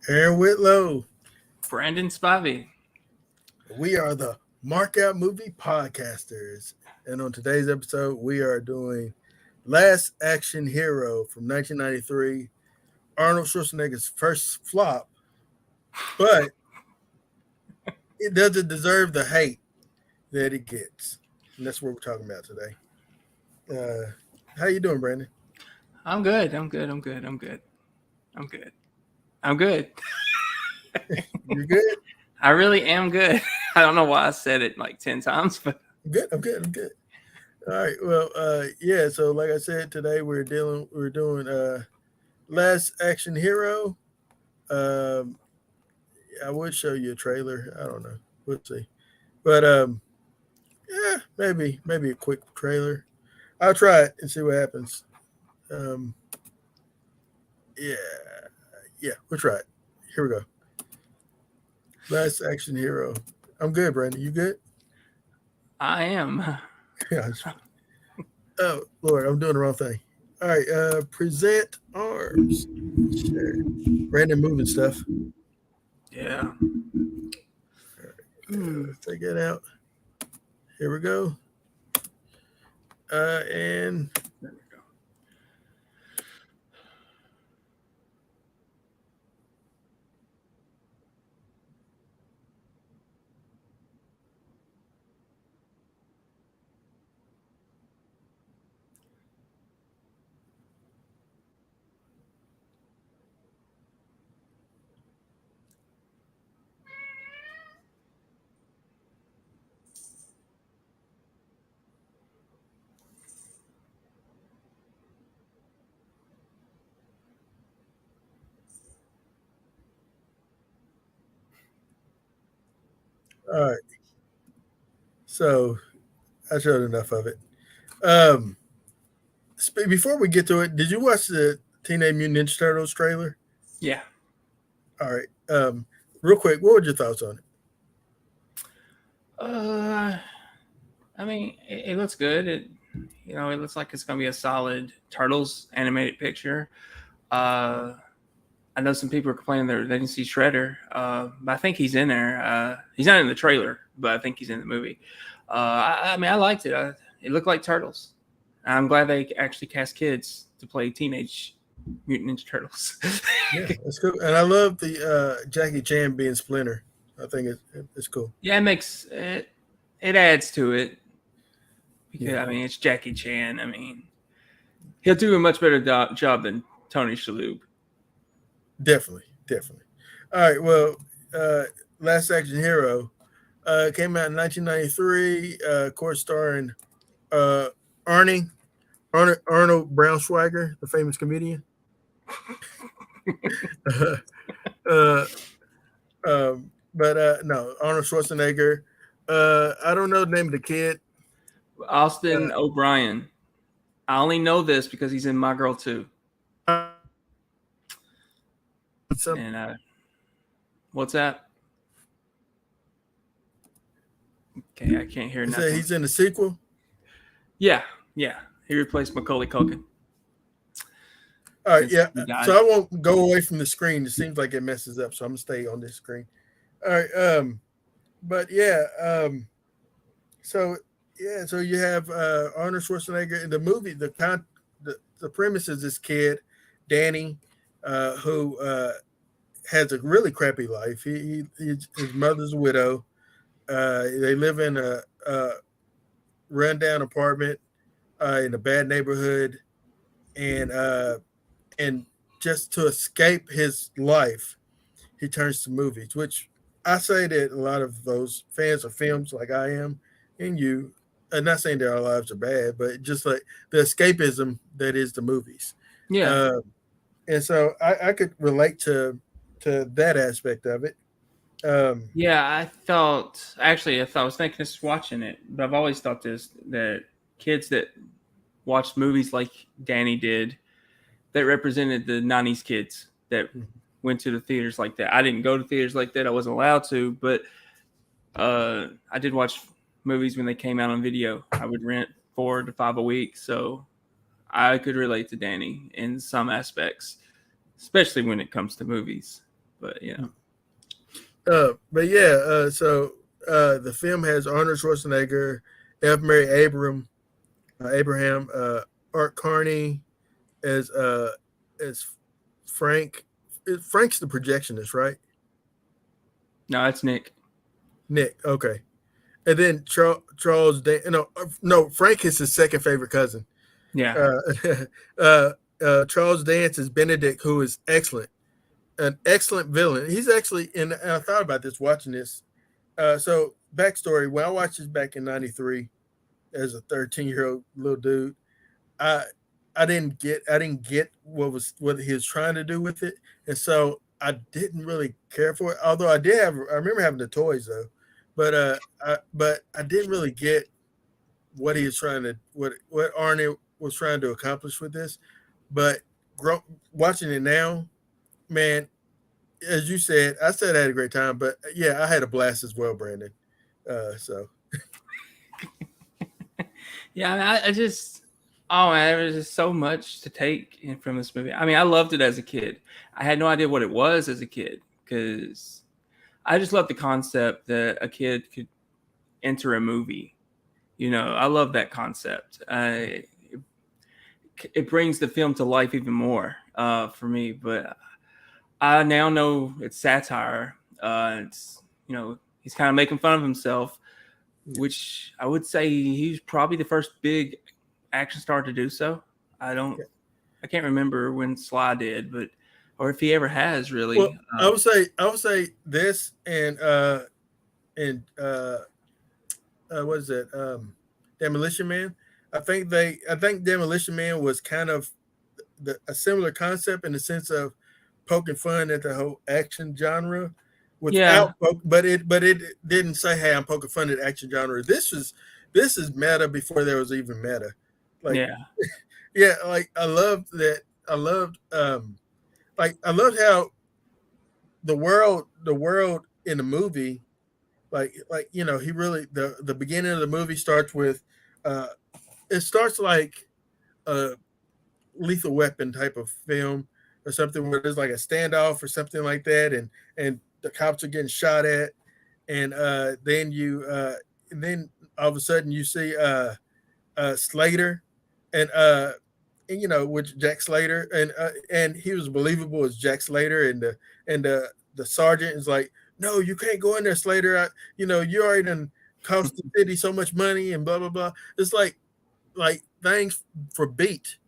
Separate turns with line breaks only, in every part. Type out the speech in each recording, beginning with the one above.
Aaron Whitlow.
Brandon Spivey.
We are the Markout Movie Podcasters. And on today's episode, we are doing Last Action Hero from 1993, Arnold Schwarzenegger's first flop, but it doesn't deserve the hate that it gets. And that's what we're talking about today. How you doing, Brandon?
I'm good.
You good?
I really am good. I don't know why I said it like 10 times, but
I'm good. All right. Well, yeah. So, like I said, today we're doing Last Action Hero. I would show you a trailer. I don't know. We'll see. But yeah, maybe a quick trailer. I'll try it and see what happens. Yeah, we'll try it. Here we go. Last Action Hero. I'm good, Brandon. You good?
I am.
Yeah. Oh Lord, I'm doing the wrong thing. All right. Present arms. Share. Brandon moving stuff.
Yeah.
Let's take that out. Here we go. And
There we go.
all right. So I showed enough of it. Before we get to it, did you watch the Teenage Mutant Ninja Turtles trailer?
Yeah.
All right. Real quick, what were your thoughts on it?
I mean, it looks good. It looks like it's gonna be a solid Turtles animated picture. I know some people are complaining they didn't see Shredder, but I think he's in there. He's not in the trailer, but I think he's in the movie. I mean, I liked it. It looked like Turtles. I'm glad they actually cast kids to play Teenage Mutant Ninja Turtles.
Yeah, that's cool. And I love the Jackie Chan being Splinter. I think it's cool.
Yeah, it makes it. It adds to it because
Yeah.
I mean it's Jackie Chan. I mean, he'll do a much better job than Tony Shalhoub.
Definitely. All right. Well, Last Action Hero came out in 1993. Of course, starring Arnold Braunschweiger, the famous comedian. No, Arnold Schwarzenegger. I don't know the name of the kid.
Austin O'Brien. I only know this because he's in My Girl 2. And what's that? Okay, I can't hear nothing.
He's in the sequel?
Yeah. He replaced Macaulay Culkin.
All right, yeah. So I won't go away from the screen. It seems like it messes up, so I'm gonna stay on this screen. All right. But yeah. So you have Arnold Schwarzenegger in the movie. The premise is this kid, Danny, who has a really crappy life. His mother's a widow. They live in a rundown apartment in a bad neighborhood, and just to escape his life, he turns to movies. Which I say that a lot of those fans of films, like I am, and you. I'm not saying that our lives are bad, but just like the escapism that is the movies.
Yeah.
And so I could relate to that aspect of it.
Yeah, I was thinking this watching it, but I've always thought that kids that watched movies like Danny did, that represented the 90s kids that went to the theaters like that. I didn't go to theaters like that. I wasn't allowed to, but I did watch movies when they came out on video. I would rent 4 to 5 a week, so I could relate to Danny in some aspects, especially when it comes to movies. But
But yeah, so the film has Arnold Schwarzenegger, F. Mary Abraham, Art Carney as Frank. Frank's the projectionist, right?
no, it's Nick.
Nick, okay. And then Charles, no, Frank is his second favorite cousin.
Yeah.
Charles Dance is Benedict, who is excellent, an excellent villain. He's actually, and I thought about this watching this. So backstory: when I watched this back in '93, as a 13-year-old little dude, I I didn't get what he was trying to do with it, and so I didn't really care for it. Although I remember having the toys though, but I didn't really get what he was trying to what Arnie was trying to accomplish with this. But watching it now, man, as you said, I said I had a great time, but yeah, I had a blast as well, Brandon. So
Yeah, I just, oh man, there was just so much to take in from this movie. I mean, I loved it as a kid. I had no idea what it was as a kid because I just loved the concept that a kid could enter a movie. I love that concept. It brings the film to life even more for me. But I now know it's satire. It's he's kind of making fun of himself, which I would say he's probably the first big action star to do so. I can't remember when Sly did, or if he ever has really.
Well, I would say this and what is it? Demolition Man. I think Demolition Man was kind of a similar concept in the sense of poking fun at the whole action genre but it didn't say, hey, I'm poking fun at action genre. This is meta before there was even meta. Like yeah, like I loved that. I loved how the world in the movie, he really the beginning of the movie starts with it starts like a Lethal Weapon type of film or something where there's like a standoff or something like that, and the cops are getting shot at, and then all of a sudden you see Slater, and with Jack Slater, and he was believable as Jack Slater, and the sergeant is like, no, you can't go in there, Slater. You already done cost the city so much money and blah blah blah. It's like things for beat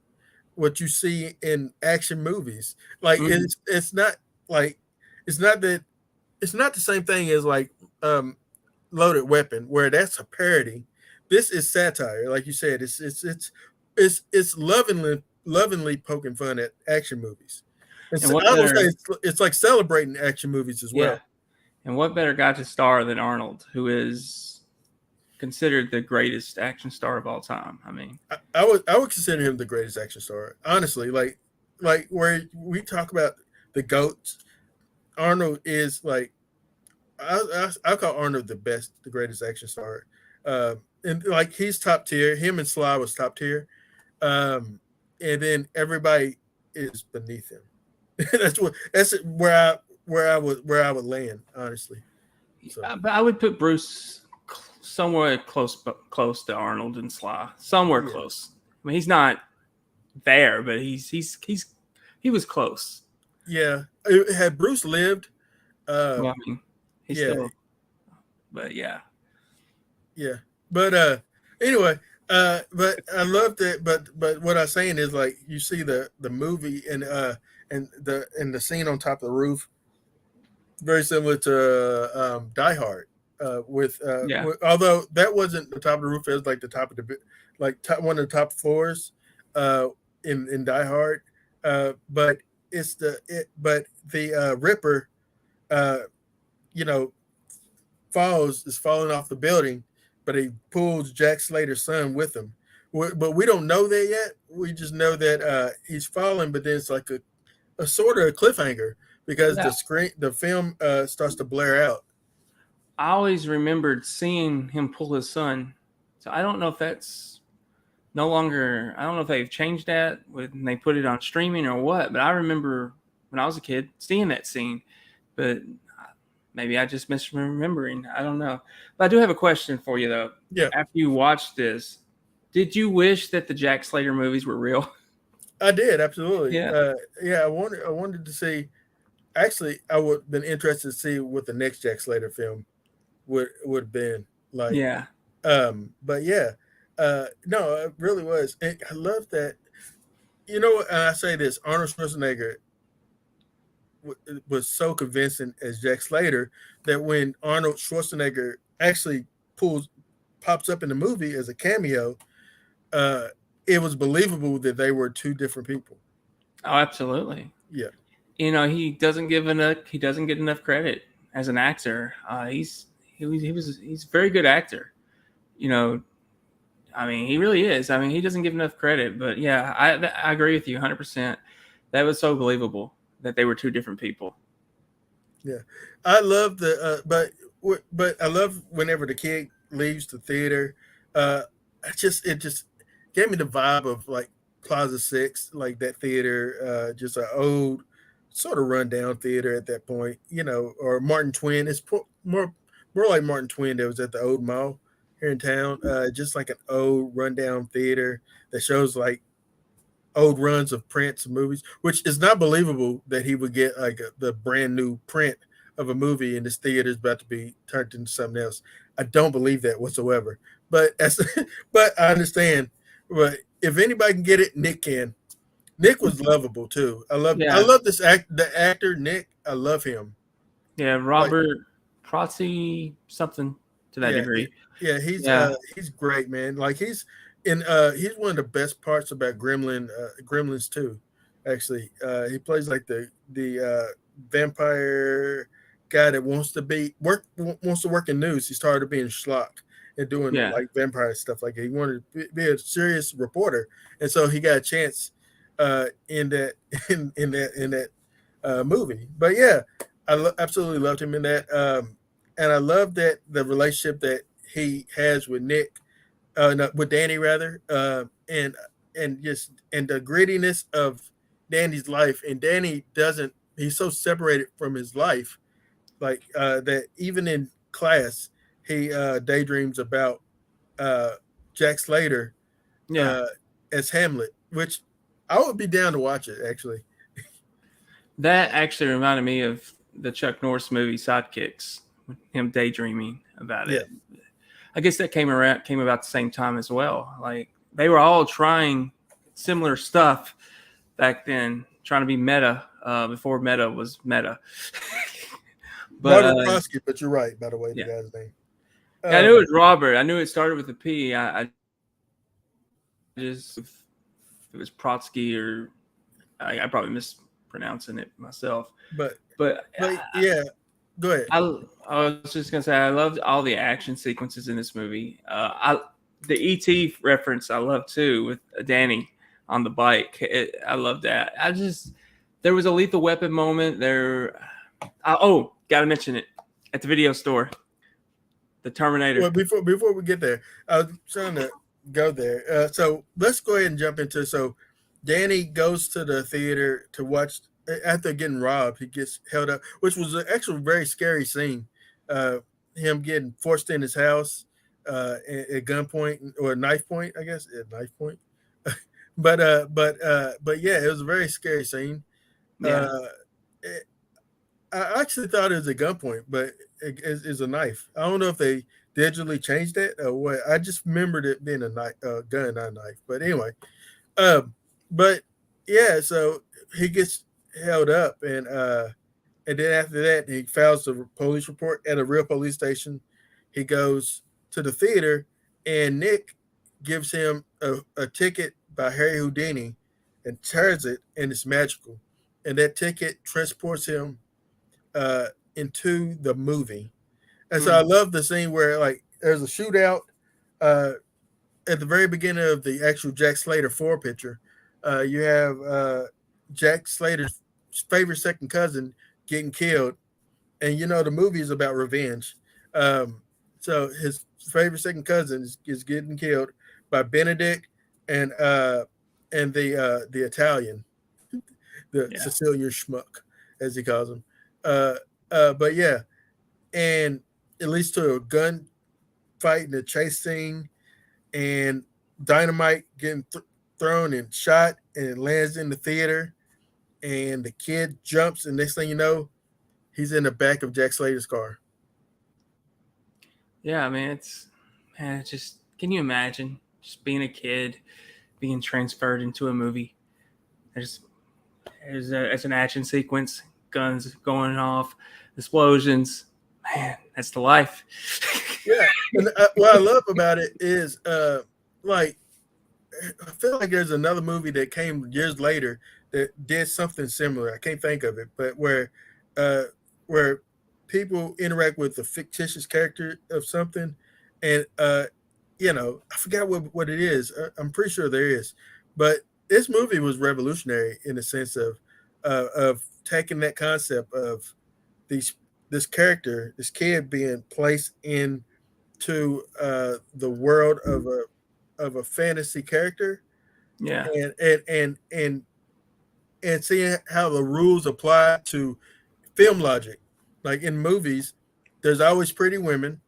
what you see in action movies. Like it's not that it's not the same thing as like Loaded Weapon, where that's a parody. This is satire, like you said. It's lovingly poking fun at action movies. And so I would say it's like celebrating action movies as well.
And what better guy to star than Arnold, who is considered the greatest action star of all time? I mean,
I would consider him the greatest action star, honestly. Like where we talk about the GOATs, Arnold is like I call Arnold the greatest action star, and like he's top tier. Him and Sly was top tier, and then everybody is beneath him. that's where I would land, honestly.
So. But I would put Bruce somewhere close to Arnold and Sly, somewhere close. I mean, he's not there, but he was close.
Yeah, had Bruce lived,
well, I mean, he's still, but yeah.
But anyway, but I love that. But what I'm saying is, like, you see the movie and the scene on top of the roof, very similar to Die Hard. Although that wasn't the top of the roof, it was like the top of one of the top floors in Die Hard. But the Ripper, is falling off the building, but he pulls Jack Slater's son with him. But we don't know that yet. We just know that he's falling, but then it's like a sort of a cliffhanger because the film starts to blare out.
I always remembered seeing him pull his son. So I don't know if that's no longer, I don't know if they've changed that when they put it on streaming or what, but I remember when I was a kid seeing that scene. but maybe I just misremembering. I don't know. But I do have a question for you though.
Yeah.
After you watched this, did you wish that the Jack Slater movies were real?
I did, absolutely.
Yeah.
Yeah, I wanted to see. Actually, I would have been interested to see what the next Jack Slater film would have been like.
Yeah.
But yeah, no, it really was. And I love that. And I say this: Arnold Schwarzenegger was so convincing as Jack Slater that when Arnold Schwarzenegger actually pops up in the movie as a cameo, uh, it was believable that they were two different people.
Oh, absolutely.
Yeah.
He doesn't get enough credit as an actor. He's a very good actor. I mean, he really is. I mean, he doesn't give enough credit, but yeah, I agree with you 100%. That was so believable that they were two different people.
Yeah, I love but I love whenever the kid leaves the theater. It just gave me the vibe of like Plaza Six, like that theater, just an old sort of rundown theater at that point, or Martin Twin. It's more like Martin Twin that was at the old mall here in town, just like an old rundown theater that shows like old runs of prints of movies, which is not believable that he would get like the brand new print of a movie and this theater is about to be turned into something else. I don't believe that whatsoever. But but I understand. But if anybody can get it, Nick can. Nick was lovable too. I
Yeah.
love the actor Nick. I love him.
Yeah,
Like,
Robert Protzy, something to that
yeah,
degree.
yeah,
Yeah.
he's great, man. Like he's one of the best parts about Gremlins too. Actually, he plays like the vampire guy that wants to work in news. He started being schlock and doing
Yeah.
like vampire stuff. Like he wanted to be a serious reporter, and so he got a chance in that movie. But yeah, absolutely loved him in that. And I love that the relationship that he has with Nick, no, with Danny rather, and the grittiness of Danny's life. And Danny doesn't. He's so separated from his life, like that. Even in class, he daydreams about uh, Jack Slater
Yeah.
uh, as Hamlet, which I would be down to watch it actually.
That actually reminded me of the Chuck Norris movie Sidekicks, him daydreaming about
Yeah.
it. I guess that came about the same time as well. Like they were all trying similar stuff back then, trying to be meta before meta was meta. But
Robert Prosky, but you're right, by the way, the
yeah.
guy's name.
Yeah, I knew it was Robert. I knew it started with a P. I just, if it was Protsky or I probably mispronouncing it myself.
But
Yeah,
go ahead.
I was just gonna say I loved all the action sequences in this movie. The ET reference I love too with Danny on the bike. I love that. There was a Lethal Weapon moment there. Gotta mention it at the video store. The Terminator.
Well, before we get there, I was trying to go there. So let's go ahead and jump into. So Danny goes to the theater to watch. After getting robbed, he gets held up, which was actually a very scary scene. Him getting forced in his house at gunpoint or knife point, I guess, at knife point. but yeah, it was a very scary scene.
Yeah.
I actually thought it was a gunpoint, but it's a knife. I don't know if they digitally changed that or what. I just remembered it being a knife, gun, not a knife. But anyway, but yeah, so he gets held up, and then after that, he files a police report at a real police station. He goes to the theater, and Nick gives him a ticket by Harry Houdini, and tears it, and it's magical. And that ticket transports him into the movie. And so I love the scene where like there's a shootout at the very beginning of the actual Jack Slater 4 picture. You have Jack Slater's favorite second cousin getting killed, and the movie is about revenge. So his favorite second cousin is getting killed by Benedict and the Italian, the Sicilian schmuck, as he calls him. But yeah, and it leads to a gun fight and a chase scene, and dynamite getting thrown and shot, and it lands in the theater, and the kid jumps, and next thing you know, he's in the back of Jack Slater's car.
Yeah, I mean, it's just, can you imagine just being a kid, being transferred into a movie? There's an action sequence, guns going off, explosions. Man, that's the life.
Yeah, and what I love about it is, like, I feel like there's another movie that came years later that did something similar. I can't think of it, but uh, where people interact with the fictitious character of something, and I forgot what it is. I'm pretty sure there is, but this movie was revolutionary in the sense of taking that concept of these this character, this kid being placed into the world of a fantasy character,
Yeah.
and seeing how the rules apply to film logic. Like in movies, there's always pretty women.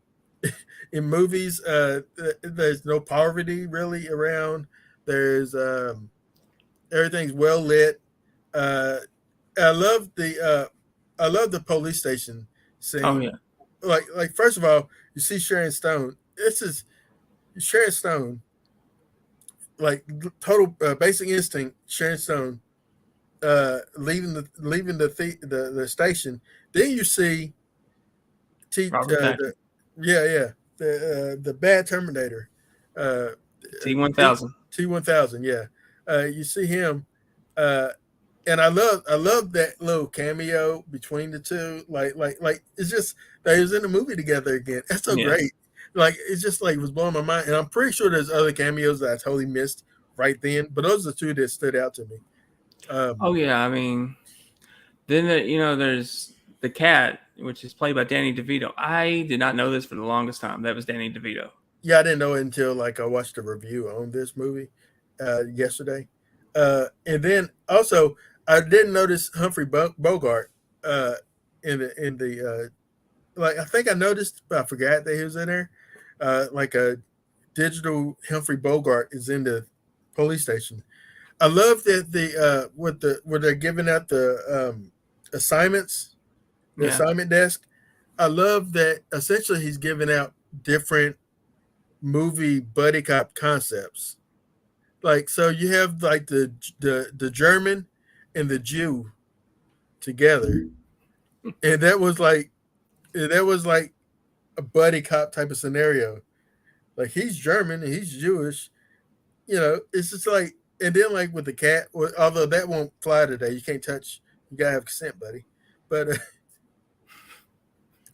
In movies, there's no poverty really around. There's everything's well lit. Uh, I love the police station scene.
Oh yeah.
Like first of all, you see Sharon Stone. This is Sharon Stone, like total Basic Instinct. Sharon Stone leaving the station. Then you see the bad Terminator,
T-1000.
T-1000. Yeah, you see him, and I love that little cameo between the two. Like it's just they was in the movie together again. That's so great. Like it's just like it was blowing my mind, and I'm pretty sure there's other cameos that I totally missed right then, but those are the two that stood out to me.
Oh yeah, I mean, then there's the cat, which is played by Danny DeVito. I did not know this for the longest time. That was Danny DeVito.
Yeah, I didn't know it until like I watched a review on this movie yesterday, and then also I didn't notice Humphrey Bogart in the like I think I noticed, but I forgot that he was in there. Like a digital Humphrey Bogart is in the police station. I love that where they're giving out the assignments, the assignment desk. I love that essentially he's giving out different movie buddy cop concepts. Like so, you have like the German and the Jew together, and that was like a buddy cop type of scenario. Like he's German and he's Jewish. It's just like, and then like with the cat, although that won't fly today, you can't touch. You gotta have consent, buddy. But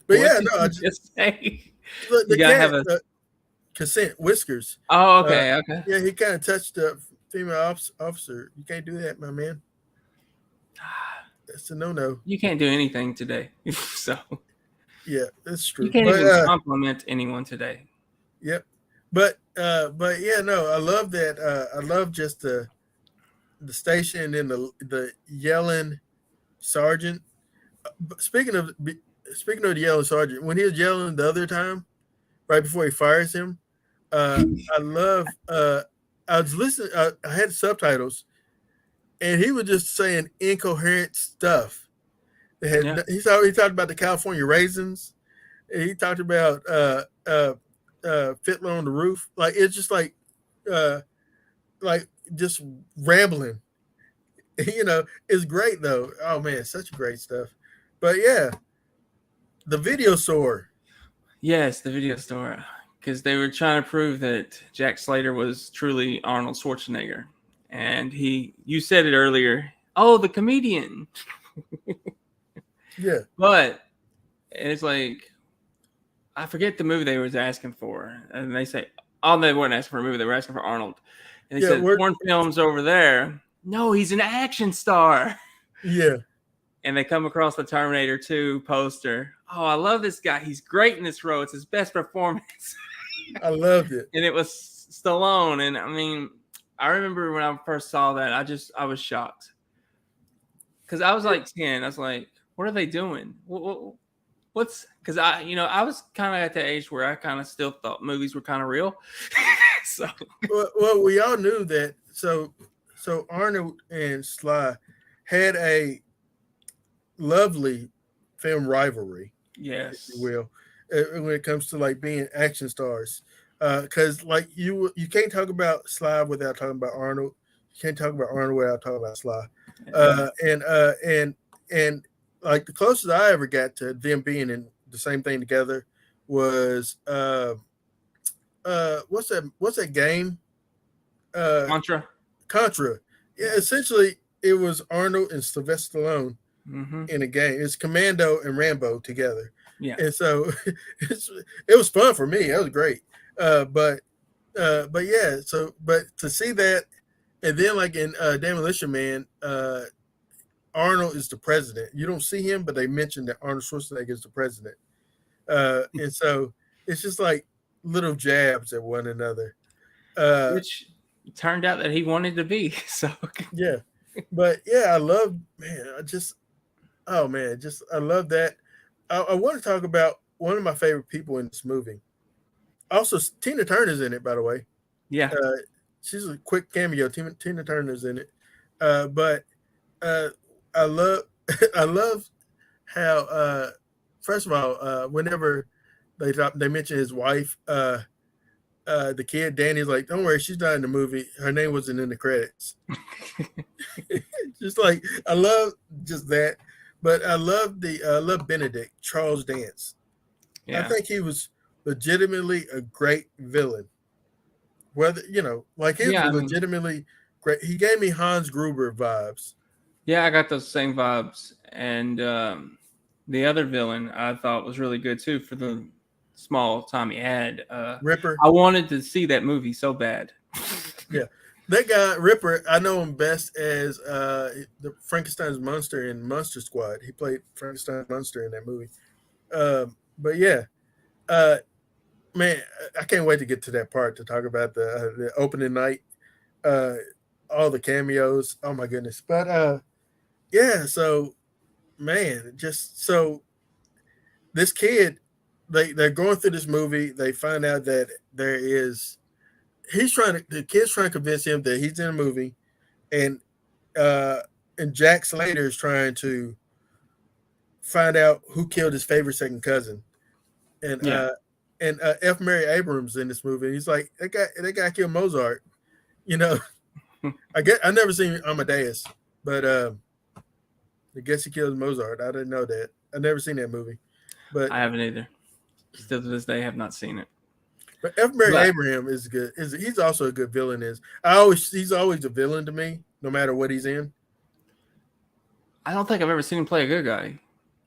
yeah, no,
just say
the cat have consent, whiskers.
Oh, okay, okay.
Yeah, he kind of touched the female officer. You can't do that, my man. That's a no-no.
You can't do anything today, so
yeah, that's true.
You can't even compliment anyone today.
Yep, but yeah, no, I love that. I love just the station and the yelling sergeant. Speaking of the yelling sergeant, when he was yelling the other time, right before he fires him, I love. I was listening. I had subtitles, and he was just saying incoherent stuff. He talked about the California raisins. He talked about Fiddler on the Roof. Like it's just like just rambling. It's great though. Oh man, such great stuff. But yeah, the video store.
Yes, the video store. Because they were trying to prove that Jack Slater was truly Arnold Schwarzenegger. And you said it earlier, oh, the comedian.
Yeah.
But it's like, I forget the movie they was asking for. And they say, oh, they weren't asking for a movie. They were asking for Arnold. And they said, porn films over there. No, he's an action star.
Yeah.
And they come across the Terminator 2 poster. Oh, I love this guy. He's great in this role. It's his best performance.
I loved it.
And it was Stallone. And I mean, I remember when I first saw that, I was shocked. Because I was like 10. I was like, what are they doing? What's because I was kind of at the age where I kind of still thought movies were kind of real. So
well, we all knew that. So Arnold and Sly had a lovely film rivalry, if you
yes,
will, when it comes to like being action stars. Because like you can't talk about Sly without talking about Arnold. You can't talk about Arnold without talking about Sly.
no.
And like the closest I ever got to them being in the same thing together was what's that game?
Contra.
Contra. Yeah, essentially it was Arnold and Sylvester Stallone
Mm-hmm.
in a game. It's Commando and Rambo together.
Yeah.
And so it was fun for me. That was great. But yeah, but to see that, and then like in Demolition Man, Arnold is the president. You don't see him, but they mentioned that Arnold Schwarzenegger is the president. And so it's just like little jabs at one another.
Which turned out that he wanted to be. So
yeah, but yeah, I love I love that. I want to talk about one of my favorite people in this movie. Also, Tina Turner's in it, by the way.
yeah,
She's a quick cameo. Tina Turner's in it, but I love I love how first of all, whenever they mention his wife, the kid Danny's like, "Don't worry, she's not in the movie. Her name wasn't in the credits." Just like I love just that, but I love Benedict Charles Dance. I
yeah,
think he was legitimately a great villain. Whether like he was
yeah. I mean,
legitimately great. He gave me Hans Gruber vibes.
yeah, I got those same vibes. And the other villain I thought was really good too for the small time he had.
Ripper.
I wanted to see that movie so bad.
Yeah. That guy, Ripper, I know him best as the Frankenstein's monster in Monster Squad. He played Frankenstein's monster in that movie. But yeah, uh, man, I can't wait to get to that part to talk about the opening night, uh, all the cameos. Oh my goodness! But yeah, so man, just so this kid, they're going through this movie. They find out that the kid's trying to convince him that he's in a movie, and uh, and Jack Slater is trying to find out who killed his favorite second cousin, and
Yeah.
F. Mary Abrams in this movie. He's like that guy killed Mozart. You know, I never seen Amadeus, but I guess he killed Mozart. I didn't know that. I never seen that movie, but
I haven't either. Still to this day, have not seen it.
F. Mary
But
Abraham is good. He's also a good villain. He's always a villain to me, no matter what he's in.
I don't think I've ever seen him play a good guy,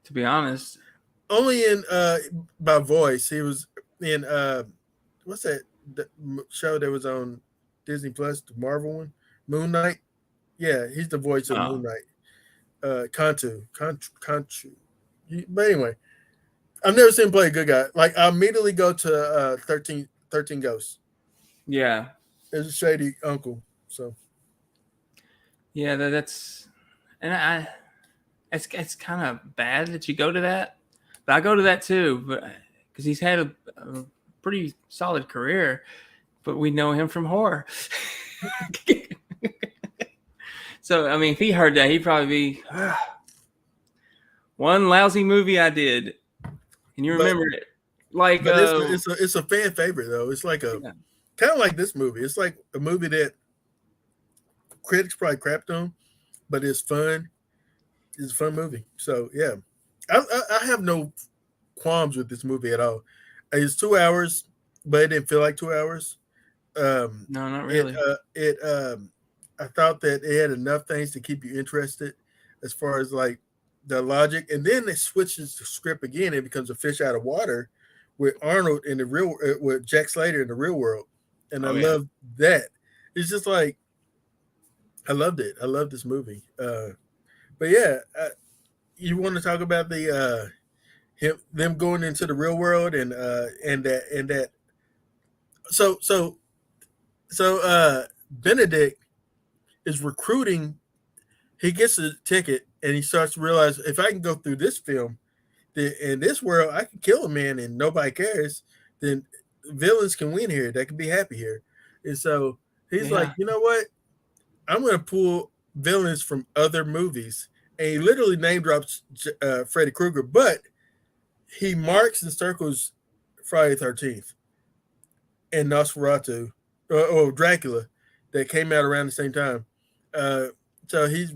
to be honest.
Only in by voice. He was in what's that show that was on Disney Plus, the Marvel one, Moon Knight. Yeah, he's the voice of Moon Knight. Kantu. But anyway, I've never seen him play a good guy. Like I immediately go to 13 Ghosts.
Yeah.
There's a shady uncle. So
Yeah, that's and it's kind of bad that you go to that, but I go to that too, but because he's had a pretty solid career, but we know him from horror. So I mean, if he heard that, he'd probably be one lousy movie I did. Can you remember it? Like,
but it's a fan favorite though. It's like kind of like this movie. It's like a movie that critics probably crapped on, but it's fun. It's a fun movie. So yeah, I have no qualms with this movie at all. It's 2 hours, but it didn't feel like 2 hours.
no, not really.
I thought that it had enough things to keep you interested as far as like the logic, and then it switches the script again. It becomes a fish out of water with Arnold in the real, with Jack Slater in the real world, and I love that. It's just like I loved it. I love this movie. But yeah, you want to talk about them going into the real world and that. So Benedict is recruiting he gets a ticket and he starts to realize if I can go through this film, in this world, I can kill a man and nobody cares. Then villains can win here. They can be happy here. And so he's like,
Yeah.
you know what? I'm going to pull villains from other movies. And he literally name drops Freddy Krueger, but he marks and circles Friday 13th and Nosferatu or Dracula that came out around the same time. Uh, so he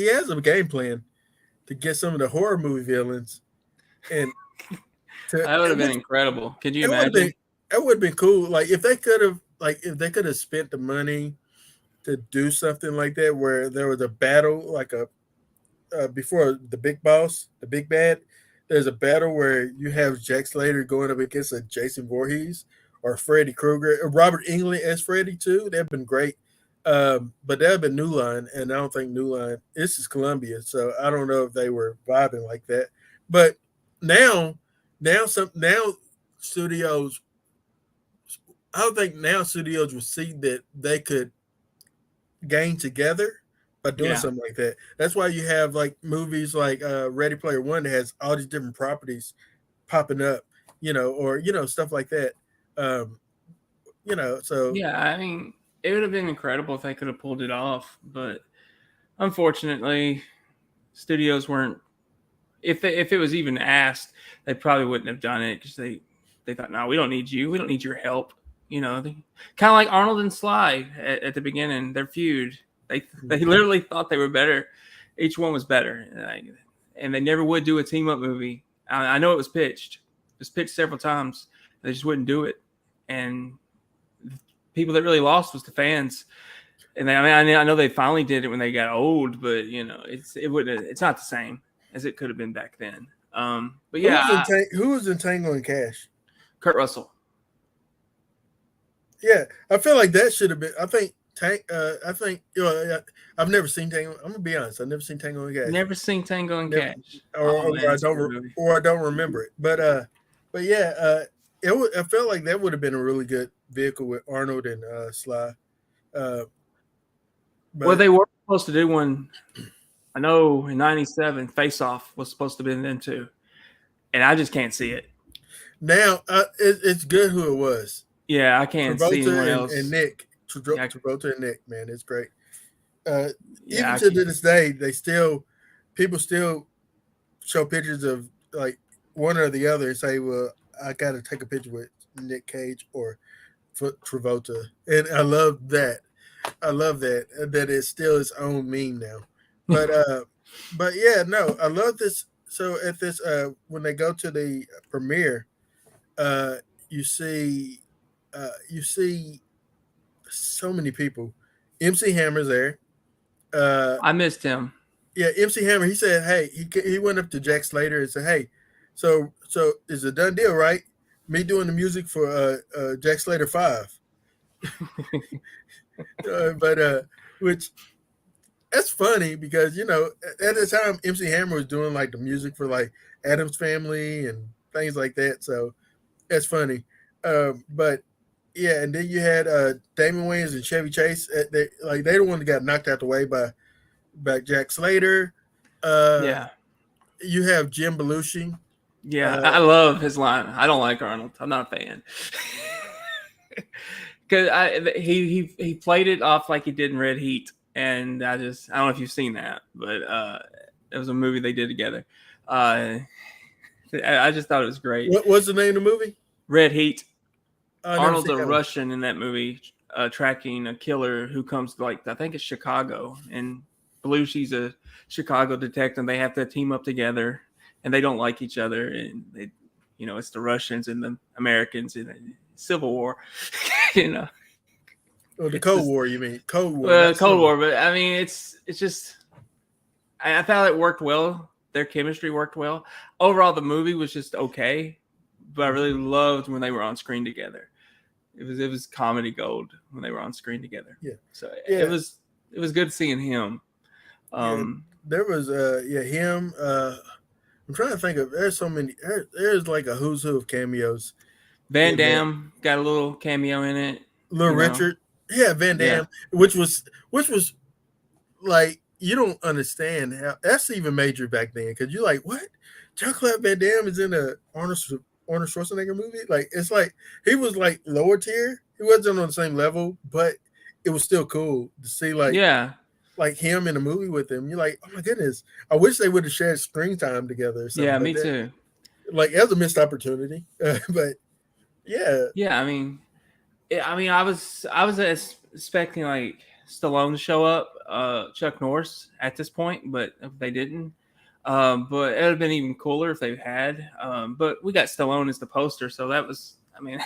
has a game plan to get some of the horror movie villains and
That would have been incredible. Could you
it would have
imagine?
been it would have been cool. Like if they could have spent the money to do something like that, where there was a battle, like a before the big boss, the big bad. There's a battle where you have Jack Slater going up against a Jason Voorhees or Freddy Krueger, or Robert Englund as Freddy too. That'd been great. But that'd been New Line, and I don't think New Line. This is Columbia, so I don't know if they were vibing like that. But now, now studios. I don't think now studios will see that they could gain together by doing something like that. That's why you have like movies like Ready Player One that has all these different properties popping up, or stuff like that. So
Yeah, I mean, it would have been incredible if they could have pulled it off, but unfortunately, studios weren't. If it was even asked, they probably wouldn't have done it because they thought, no, we don't need you. We don't need your help. Kind of like Arnold and Sly at the beginning, their feud. They literally thought they were better. Each one was better, and they never would do a team up movie. I know it was pitched. It was pitched several times. They just wouldn't do it, and the people that really lost was the fans. And I know they finally did it when they got old, but it's not the same as it could have been back then. But yeah,
who was in Tango and Cash?
Kurt Russell.
Yeah, I feel like that should have been. I think I've never seen Tango. I'm gonna be honest. I've never seen Tango and Cash.
Never seen Tango and Cash,
or I don't remember it. But yeah, I felt like that would have been a really good vehicle with Arnold and Sly.
Well, they were supposed to do one. I know in '97, Face Off was supposed to be in them too, and I just can't see it.
Now it's good who it was.
Yeah, I can't see anyone else.
And Nick, Travolta and Nick, man, it's great. Even
Yeah,
to this day, people still show pictures of like one or the other and say, "Well, I got to take a picture with Nick Cage or Travolta," and I love that. I love that it's still its own meme now. But yeah, no, I love this. So at this, when they go to the premiere, you see so many people. MC Hammer's there.
I missed him.
Yeah, MC Hammer. He said, "Hey," he went up to Jack Slater and said, "Hey, so it's a done deal, right? Me doing the music for Jack Slater 5." Which that's funny because at the time MC Hammer was doing like the music for like Addams Family and things like that. So that's funny. But yeah, and then you had Damon Wayans and Chevy Chase. They're the one that got knocked out the way by Jack Slater.
Yeah.
You have Jim Belushi.
Yeah, I love his line. I don't like Arnold. I'm not a fan. Because he played it off like he did in Red Heat, and I don't know if you've seen that, but it was a movie they did together. I just thought it was great.
What was the name of the movie?
Red Heat. Arnold's a Russian in that movie, tracking a killer who comes to I think it's Chicago, and Belushi's a Chicago detective. They have to team up together, and they don't like each other, and they, it's the Russians and the Americans in the Civil War,
Oh, the Cold War, you mean? Cold War.
Cold War, but I mean, it's just, I thought it worked well. Their chemistry worked well. Overall, the movie was just okay, but I really loved when they were on screen together. It was comedy gold when they were on screen together.
Yeah.
So it was good seeing him.
There was him. I'm trying to think of. There's so many. There's like a who's who of cameos.
Van Damme got a little cameo in it.
Little Richard. Yeah, Van Damme, which was like you don't understand how that's even major back then because you're like, what? Jean-Claude Van Damme is in a Arnold Schwarzenegger movie? Like it's like he was like lower tier. He wasn't on the same level, but it was still cool to see
Yeah.
like him in a movie with him. You're like, oh my goodness, I wish they would have shared screen time together or something
Yeah,
like
me
that.
too.
Like that was a missed opportunity, but yeah,
Yeah, I was expecting like Stallone to show up, Chuck Norris at this point, but they didn't. But it would have been even cooler if they had. But we got Stallone as the poster, so that was. I mean,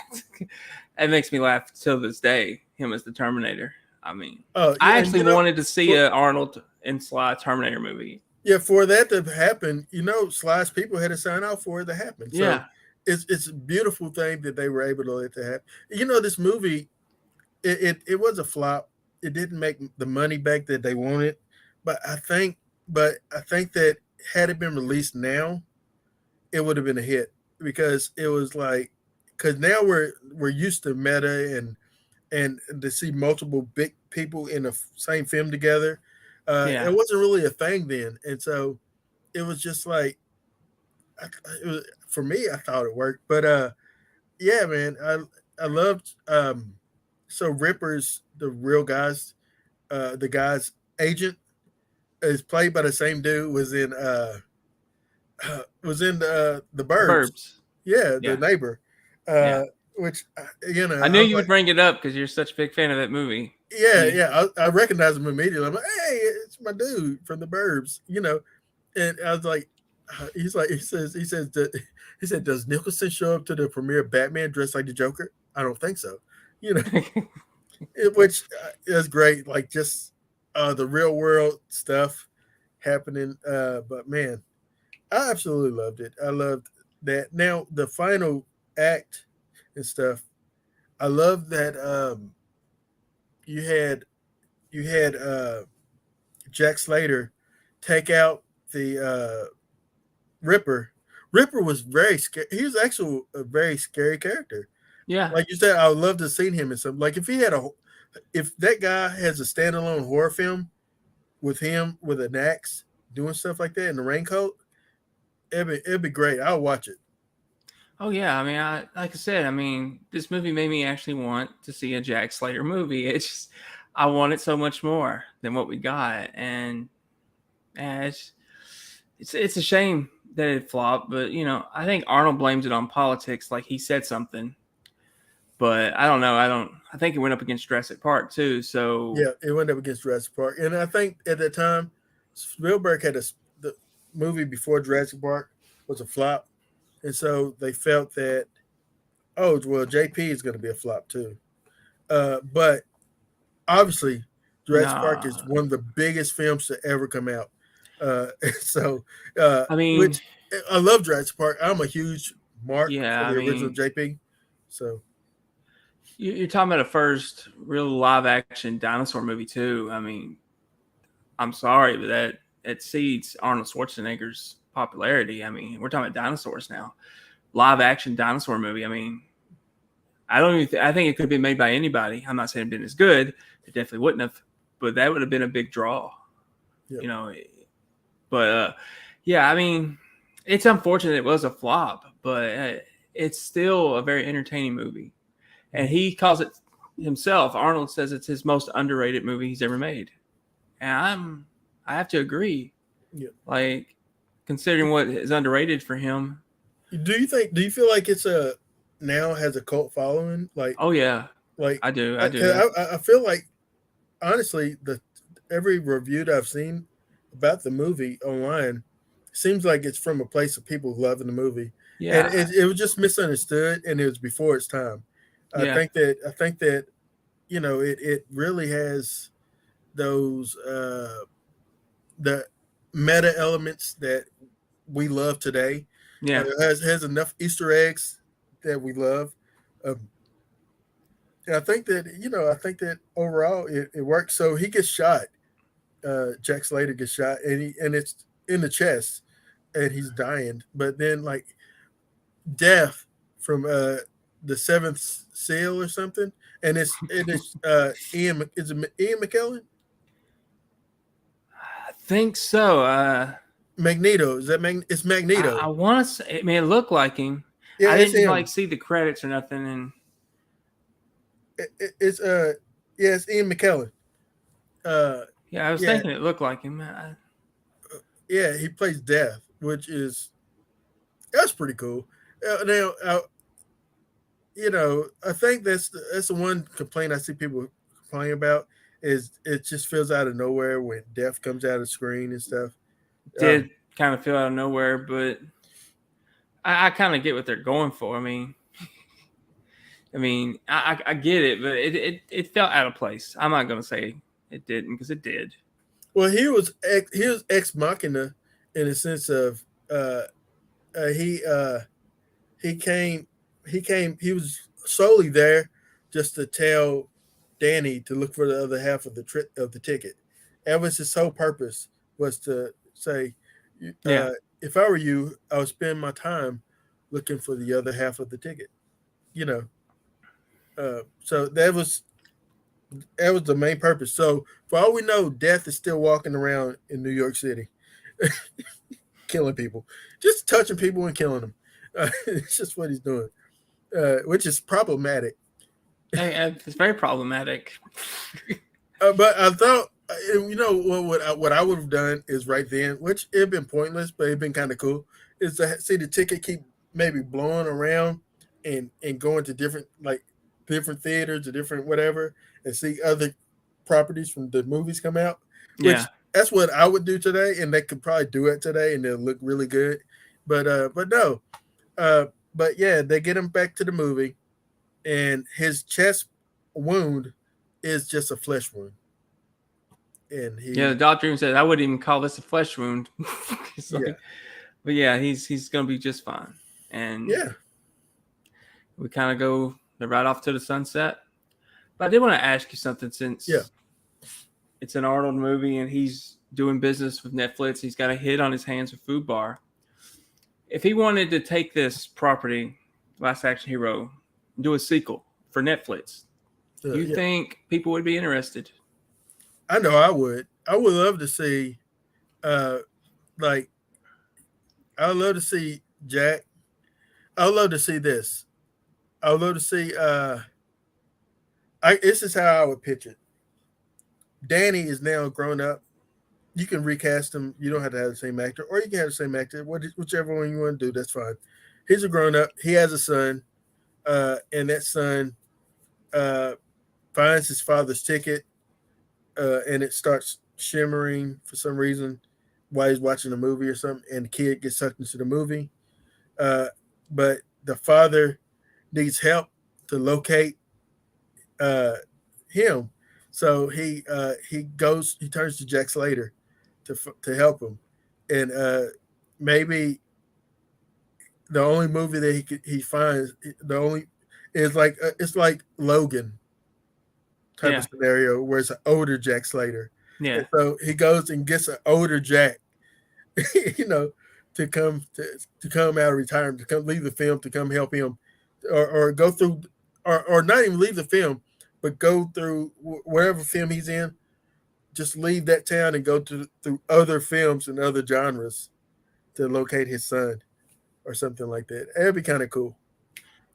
it makes me laugh till this day. Him as the Terminator. I mean,
yeah,
I
and
actually wanted to see a Arnold and Sly Terminator movie.
yeah, for that to happen, Sly's people had to sign out for it to happen. So
Yeah,
it's a beautiful thing that they were able to let that happen. This movie, it was a flop. It didn't make the money back that they wanted, but I think that had it been released now, it would have been a hit because it was like because now we're used to meta and to see multiple big people in the same film together. It
yeah.
wasn't really a thing then, and so it was just like for me, I thought it worked. But yeah, man, I loved. So Ripper's the real guys. The guy's agent is played by the same dude was in the
The
Burbs.
Burbs.
Yeah, the
Yeah,
neighbor.
yeah.
Which
I
I
knew
was
you would
like,
bring it up because you're such a big fan of that movie.
yeah,
Yeah.
yeah. I recognized him immediately. I'm like, hey, it's my dude from the Burbs. And I was like, he's like, he said, does Nicholson show up to the premiere of Batman dressed like the Joker? I don't think so. You know, which is great. Like just the real world stuff happening. But man, I absolutely loved it. I loved that. Now the final act and stuff. I love that you had Jack Slater take out the Ripper. Ripper was very scary. He was actually a very scary character.
Yeah.
Like you said, I would love to have seen him in something. Like if that guy has a standalone horror film with him with an axe doing stuff like that in the raincoat, it'd be great. I'll watch it.
Oh yeah, like I said, this movie made me actually want to see a Jack Slater movie. It's just, I wanted so much more than what we got, and it's a shame that it flopped. But I think Arnold blames it on politics, like he said something. But I don't know. I think it went up against Jurassic Park too. So
Yeah, it went up against Jurassic Park, and I think at that time Spielberg had the movie before Jurassic Park was a flop, and so they felt that JP is going to be a flop too. But obviously, Jurassic Park is
nah.
one of the biggest films to ever come out. So,
I mean,
which I love Jurassic Park. I'm a huge mark for
yeah.
the original JP. So,
You're talking about a first real live action dinosaur movie too. I'm sorry, but that exceeds Arnold Schwarzenegger's popularity. We're talking about dinosaurs now. Live action dinosaur movie. I don't even. I think it could have been made by anybody. I'm not saying it'd been as good. It definitely wouldn't have, but that would have been a big draw.
yep.
But yeah. It's unfortunate it was a flop, but it's still a very entertaining movie. And he calls it himself. Arnold says it's his most underrated movie he's ever made, and I have to agree.
Yep.
Like, considering what is underrated for him.
Do you feel like it's now has a cult following?
Oh yeah,
like
I do.
I feel like honestly every review that I've seen about the movie online seems like it's from a place of people loving the movie, and
Yeah,
it was just misunderstood, and it was before its time.
yeah,
I think that it really has those the meta elements that we love today.
yeah.
Has enough Easter eggs that we love. And I think that overall it works. So he gets shot. Jack Slater gets shot, and it's in the chest, and he's dying. But then like death from the Seventh Seal or something, and it's Ian McKellen.
think so.
Magneto. Is that It's Magneto.
I want to say. I mean, it looked like him.
Yeah,
I
it's
didn't
him.
like see the credits or nothing, and
It's yeah, it's Ian McKellen.
yeah, I was
Yeah,
thinking it looked like him.
yeah, he plays Death, which is that's pretty cool. Now, I think that's the one complaint I see people complain about is it just feels out of nowhere when Death comes out of the screen and stuff.
Did kind of feel out of nowhere, but I kind of get what they're going for. I get it, but it felt out of place. I'm not gonna say it didn't because it did.
Well, he was ex machina in the sense of uh, uh, he uh, he was solely there just to tell Danny to look for the other half of the ticket. That was his sole purpose, was to say,
Yeah,
if I were you, I would spend my time looking for the other half of the ticket. You know, so that was the main purpose. So for all we know, Death is still walking around in New York City, killing people, just touching people and killing them. It's just what he's doing, which is problematic.
it's very problematic.
But I thought, what I would have done is right then, which it'd been pointless, but it'd been kind of cool, is to see the ticket keep maybe blowing around and going to different theaters or different whatever, and see other properties from the movies come out. Which
Yeah,
that's what I would do today, and they could probably do it today, and they'll look really good. But no, uh, but yeah, they get him back to the movie, and his chest wound is just a flesh wound, and
yeah. The doctor even said I wouldn't even call this a flesh wound.
yeah,
But yeah, he's gonna be just fine. And
yeah,
we kind of go right off to the sunset. But I did want to ask you something
yeah.
since it's an Arnold movie and he's doing business with Netflix. He's got a hit on his hands with Food Bar. If he wanted to take this property, Last Action Hero, do a sequel for Netflix, do you
Yeah.
think people would be interested?
I know I would. I would love to see, uh, like, I would love to see Jack. I would love to see this. I would love to see. This is how I would pitch it. Danny is now grown up. You can recast him. You don't have to have the same actor, or you can have the same actor. Whichever one you want to do, that's fine. He's a grown up. He has a son, and that son uh, finds his father's ticket, and it starts shimmering for some reason while he's watching a movie or something, and the kid gets sucked into the movie. Uh, but the father needs help to locate uh, him, so he turns to Jack Slater to help him, and maybe the only movie that he finds the only is like it's like Logan type
Yeah,
of scenario where it's an older Jack Slater,
yeah,
and so he goes and gets an older Jack, you know, to come out of retirement, to come leave the film, to come help him, or go through, or not even leave the film, but go through wherever film he's in. Just leave that town and go through other films and other genres to locate his son or something like that. That'd be kind of cool. So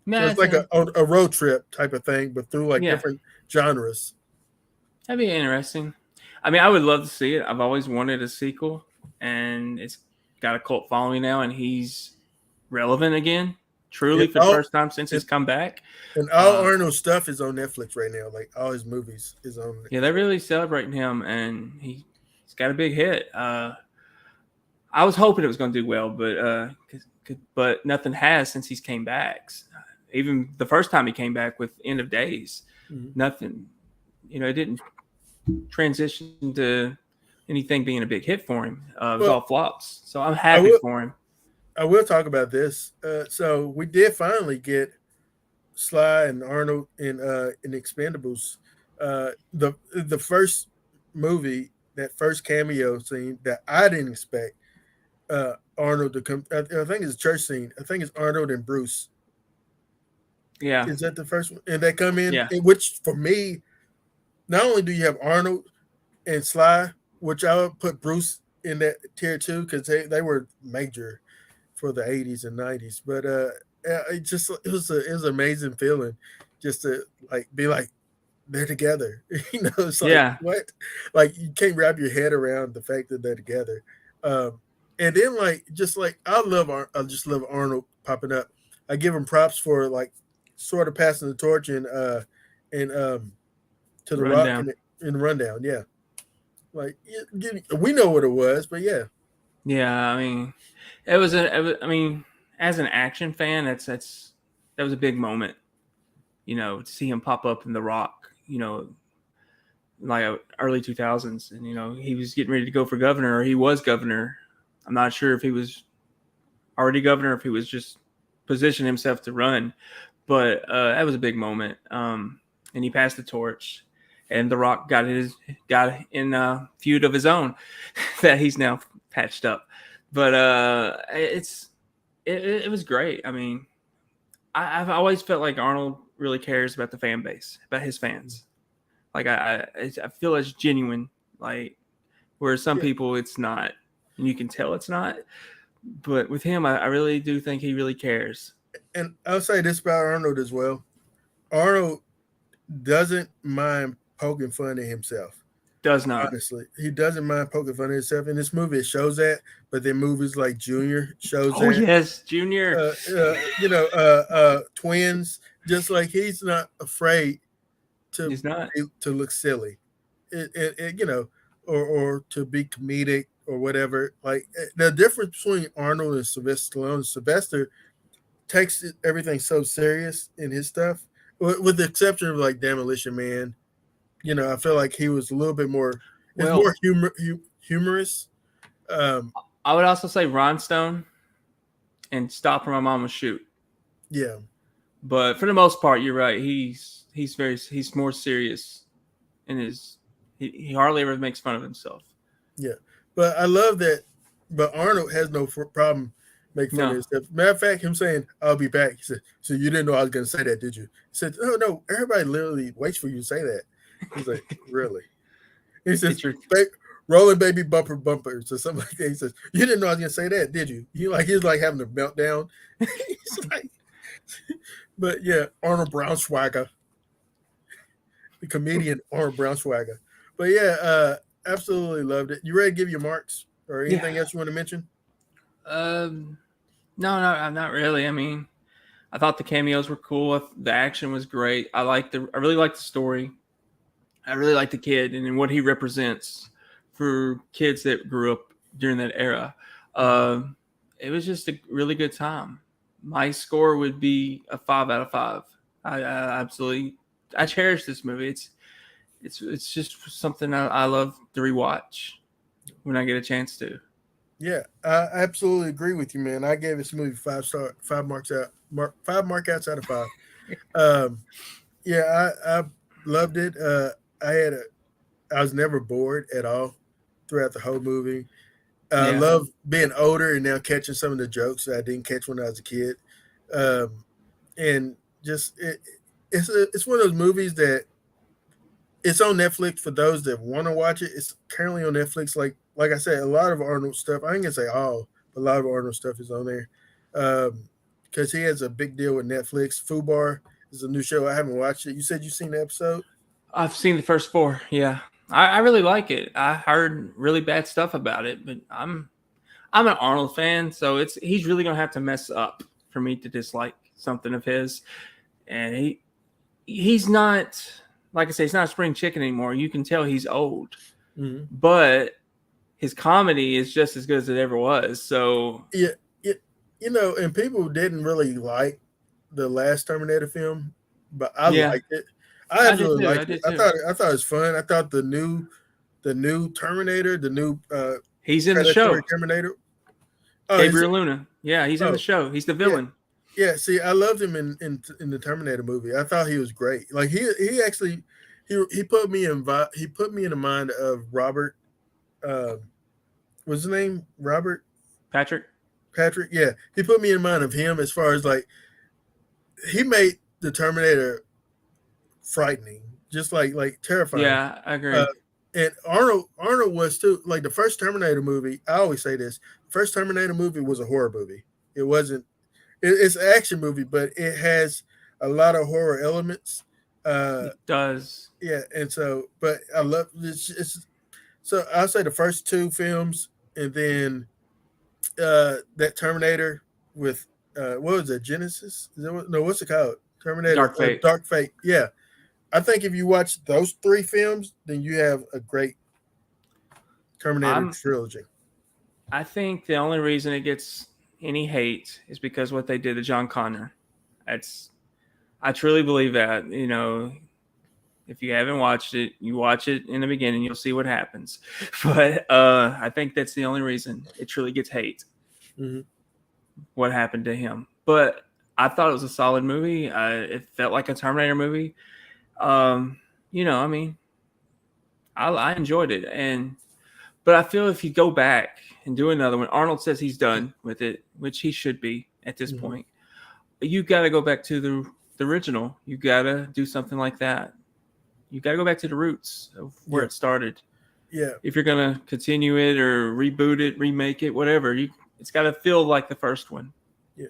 man,
it's like a road trip type of thing, but through like
yeah,
different genres.
that'd be interesting. I mean, I would love to see it. I've always wanted a sequel, and it's got a cult following now, and he's relevant again, truly
And
for the
all
first time since he's
and,
come back.
and all Arnold stuff is on Netflix right now. Like all his movies is on.
Yeah, they're really celebrating him, and he's got a big hit. I was hoping it was going to do well, but nothing has since he's came back. Even the first time he came back with End of Days, nothing. It didn't transition to anything being a big hit for him. It was all flops. So I'm happy for him.
I will talk about this. So we did finally get Sly and Arnold in Expendables. The first movie, that first cameo scene that I didn't expect Arnold to come. I think it's a church scene. I think it's Arnold and Bruce.
Yeah.
Is that the first one? And they come in,
Yeah.
which for me, not only do you have Arnold and Sly, which I would put Bruce in that tier too because they were major for the 80s and 90s. But it was an amazing feeling just to like be like they're together. It's like
Yeah.
what? Like you can't wrap your head around the fact that they're together. And then like just like I just love Arnold popping up. I give him props for like sort of passing the torch and to the Rock
Rundown.
in the rundown. Yeah, like we know what it was, but yeah,
Yeah, I mean, I mean, as an action fan, that was a big moment. To see him pop up in The Rock. Like early 2000s, and he was getting ready to go for governor, or he was governor. I'm not sure if he was already governor, or if he was just positioning himself to run, but that was a big moment. And he passed the torch, and The Rock got in a feud of his own that he's now patched up. But it was great. I mean, I've always felt like Arnold really cares about the fan base, about his fans. Like I feel it's genuine. Like where some people it's not, and you can tell it's not. But with him, I really do think he really cares.
And I'll say this about Arnold as well. Arnold doesn't mind poking fun at himself.
Does not.
Honestly, he doesn't mind poking fun at himself. In this movie, it shows that, but then movies like Junior shows that.
Oh yes, Junior.
Twins. Just like he's not afraid to look silly, or to be comedic or whatever. Like the difference between Arnold and Sylvester Stallone. Sylvester takes everything so serious in his stuff, with the exception of like Demolition Man. I feel like he was a little bit more. It's more humorous.
I would also say Rhinestone and Stop or My Mama Shoot.
Yeah,
but for the most part, you're right. He's more serious in his. He hardly ever makes fun of himself.
Yeah, but I love that. But Arnold has no problem making fun of himself. Matter of fact, him saying "I'll be back." He said, "So you didn't know I was going to say that, did you?" He said, "Oh no, everybody literally waits for you to say that." He's like, "Really?" He says, "Rolling baby bumper bumpers" or something like that. He says, "You didn't know I was going to say that, did you?" He's like having a meltdown. He's like, but yeah, Arnold Braunschweiger, the comedian Arnold Braunschweiger. But yeah, absolutely loved it. You ready to give your marks or anything else you want to mention?
No, not really. I mean, I thought the cameos were cool. The action was great. I really liked the story. I really liked the kid and what he represents for kids that grew up during that era. It was just a really good time. My score would be a 5 out of 5. I cherish this movie. It's just something I love to rewatch when I get a chance to.
Yeah, I absolutely agree with you, man. I gave this movie 5 markouts out of 5. Yeah, I loved it. I was never bored at all throughout the whole movie. I love being older and now catching some of the jokes that I didn't catch when I was a kid. And just it's one of those movies that it's on Netflix for those that want to watch it. It's currently on Netflix. Like I said, a lot of Arnold stuff. I ain't gonna say all, but a lot of Arnold stuff is on there because he has a big deal with Netflix. Fubar is a new show. I haven't watched it. You said you've seen the episode?
I've seen the first 4. Yeah, I really like it. I heard really bad stuff about it, but I'm an Arnold fan, so he's really gonna have to mess up for me to dislike something of his. And he's not, like I say, he's not a spring chicken anymore. You can tell he's old, but his comedy is just as good as it ever was. So
yeah, and people didn't really like the last Terminator film, but I liked it. I absolutely liked it. I thought it was fun. I thought the new Terminator, the new
he's in the show
Terminator.
Gabriel Luna. Yeah, he's in the show. He's the villain.
Yeah, see, I loved him in the Terminator movie. I thought he was great. Like he actually put me in the mind of Robert. What's his name? Robert
Patrick.
Yeah, he put me in mind of him as far as like he made the Terminator frightening, just like terrifying.
Yeah, I agree.
and Arnold was too. Like the first Terminator movie, I always say this: first Terminator movie was a horror movie. It wasn't. It's an action movie, but it has a lot of horror elements.
It does.
Yeah, and so, but I love it's so I'll say the first two films, and then that Terminator with what was it, Genesis? No, what's it called? Terminator
Dark Fate.
Dark Fate. Yeah, I think if you watch those three films, then you have a great Terminator trilogy.
I think the only reason it gets any hate is because what they did to John Connor. I truly believe that. You know, if you haven't watched it, you watch it in the beginning, you'll see what happens. But I think that's the only reason it truly gets hate.
Mm-hmm.
What happened to him? But I thought it was a solid movie. It felt like a Terminator movie. You know, I mean, I enjoyed it, but I feel if you go back and do another one, Arnold says he's done with it, which he should be at this point. You got to go back to the original. You got to do something like that. You got to go back to the roots of where it started.
Yeah.
If you're going to continue it or reboot it, remake it, whatever, it's got to feel like the first one.
Yeah.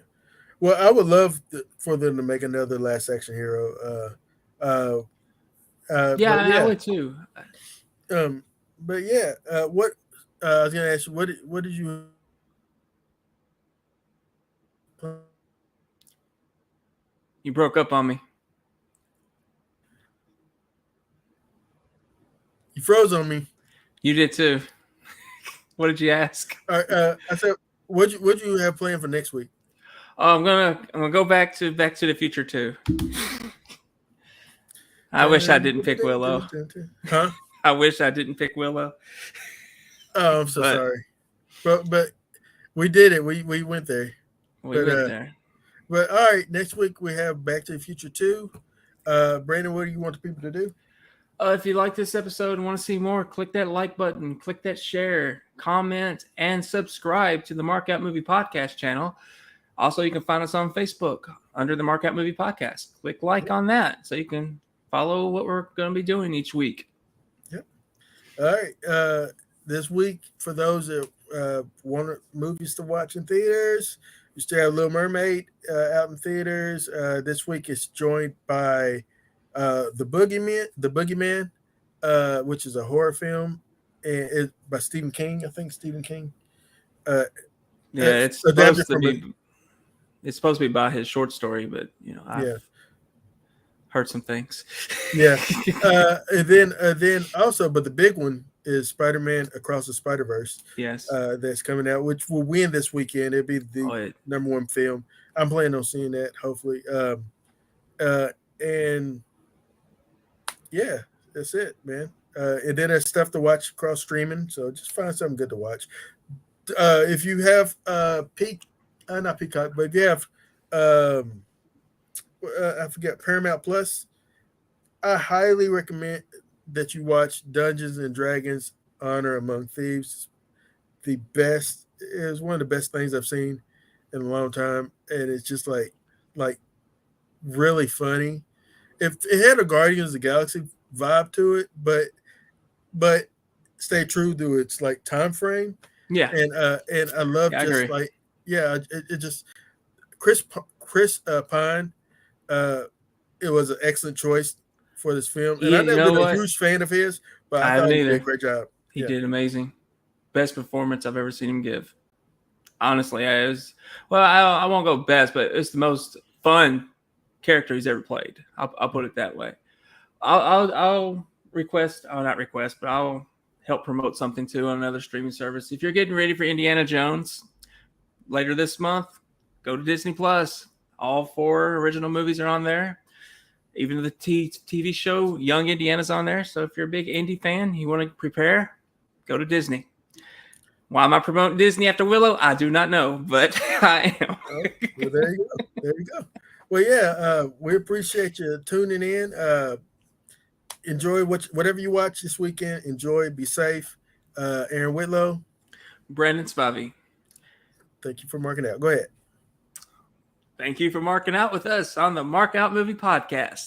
Well, I would love for them to make another Last Action Hero.
Yeah, I would too.
But yeah, what I was gonna ask you, what did you?
You broke up on me.
You froze on me.
You did too. What did you ask?
I said, what you have planned for next week?
Oh, I'm gonna go back to the Future too. I wish I didn't pick Willow.
Huh?
I wish I didn't pick Willow.
Oh, I'm so sorry. But we did it. We went there.
We went there.
But all right, next week we have Back to the Future 2. Brandon, what do you want the people to do?
If you like this episode and want to see more, click that like button, click that share, comment, and subscribe to the Markout Movie Podcast channel. Also, you can find us on Facebook under the Markout Movie Podcast. Click like on that so you can follow what we're going to be doing each week.
Yep. All right. This week, for those that want movies to watch in theaters, you still have Little Mermaid out in theaters. This week is joined by The Boogeyman, which is a horror film, and it's by Stephen King. I think Stephen King.
It's supposed to be. It's supposed to be about his short story, but I've heard some things.
Yeah, and then also, but the big one is Spider-Man Across the Spider-Verse.
Yes,
that's coming out, which will win this weekend. It'll be the number one film. I'm planning on seeing that, hopefully. And yeah, that's it, man. And then there's stuff to watch across streaming, so just find something good to watch. If you have not Peacock, but if you have I forget, Paramount Plus, I highly recommend that you watch Dungeons and Dragons: Honor Among Thieves. It is one of the best things I've seen in a long time, and it's just like really funny. If it had a Guardians of the Galaxy vibe to it, but stay true to its like time frame.
Yeah,
and I love it just Chris Pine. It was an excellent choice for this film, and I've never been a huge fan of his, but I thought he did a great job.
He did amazing. Best performance I've ever seen him give. Honestly, I won't go best, but it's the most fun character he's ever played. I'll put it that way. I'll help promote something too on another streaming service. If you're getting ready for Indiana Jones later this month, go to Disney Plus. All 4 original movies are on there. Even the TV show Young Indiana's on there. So if you're a big Indy fan, you want to prepare, go to Disney. Why am I promoting Disney after Willow? I do not know, but I am.
Well, there you go. Well, yeah, we appreciate you tuning in. Enjoy whatever you watch this weekend. Enjoy. Be safe. Aaron Whitlow.
Brandon Spivey.
Thank you for marking out. Go ahead.
Thank you for marking out with us on the Markout Movie Podcast.